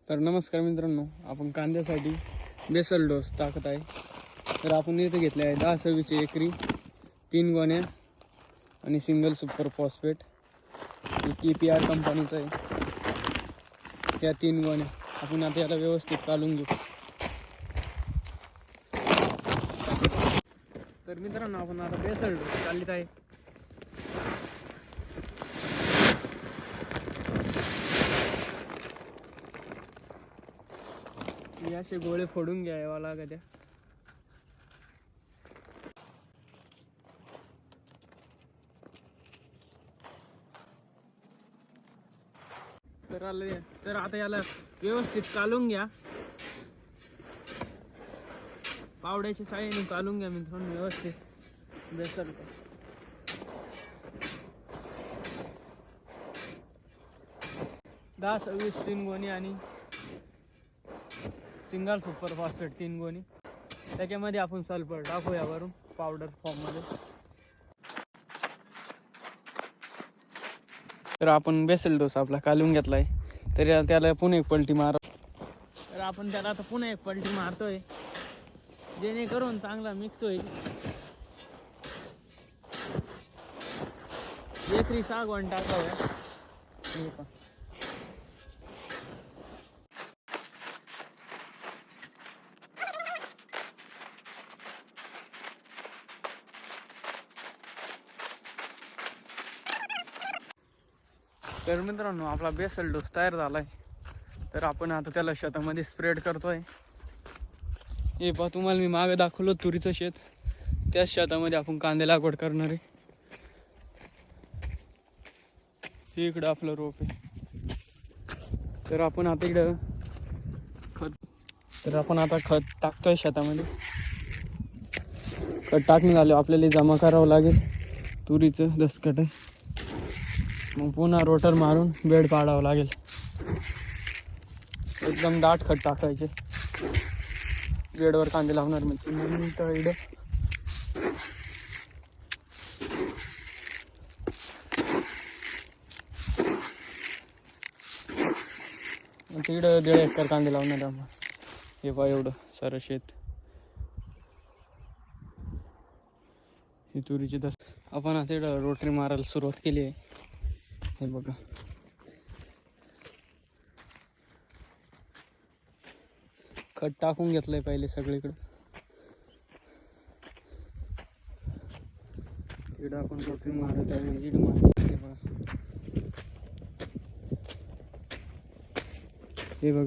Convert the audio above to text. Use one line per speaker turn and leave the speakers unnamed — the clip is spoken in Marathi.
तर नमस्कार मित्रांनो, आपण कांद्यासाठी बेसल डोस टाकत आहे. तर आपण इथे घेतले आहे 10-26 एकरी 3 गोण्या आणि सिंगल सुपर फॉस्फेट. TPR कंपनीचं आहे. त्या 3 गोण्या आपण आता याला व्यवस्थित काढून घेऊ. तर मित्रांनो, आपण आता बेसल डोस काढलीत आहे. असे गोळे फोडून घ्यावा लागत आहे. तर आता याला व्यवस्थित काढून घ्या. पावड्याच्या साहाय्याने काढून घ्या मित्रांनो व्यवस्थित बेसल. 10-26 3 गोणी आणि सिंगल सुपर फॉस्फेट 3 गोणी. त्याच्यामध्ये आपण सल्फर टाकूया वरून पावडर फॉर्ममध्ये. तर आपण बेसल डोस आपला काढून घेतलाय. तर त्याला पुन्हा एक पलटी मार. तर आपण त्याला आता पुन्हा एक पलटी मारतोय जेणेकरून चांगला मिक्स होईल. एकरी 6 गोणी टाकाव्या. तर मित्रांनो, आपला बेसल डोस तयार झालाय. तर आपण आता त्याला शेतामध्ये स्प्रेड करतोय. हे पहा, तुम्हाला मी मागे दाखवलं तुरीचं शेत, त्याच शेतामध्ये आपण कांदे लागवड करणार आहे. हे इकडं आपलं रोप आहे. तर आपण आता इकडं खत टाकतोय शेतामध्ये. खत टाकून झालं आपल्याला जमा करावं लागेल तुरीचं दसकट. मग पुन्हा रोटर मारून बेड पाडावं लागेल. एकदम दाट खत टाकायचे. बेडवर कांदे लावणार म्हणजे इकडं तिकडं 1.5 एकर कांदे लावणार आम्हाला. हे पहा एवढं सारं शेत. ही तुरीची दस आपण आता इकडं रोटरी मारायला सुरुवात केली आहे. हे बघा, खत टाकून घेतलंय पहिले सगळीकडं. इकडं आपण रोटरी मारत आहे म्हणजे इकडं मारत. हे बघा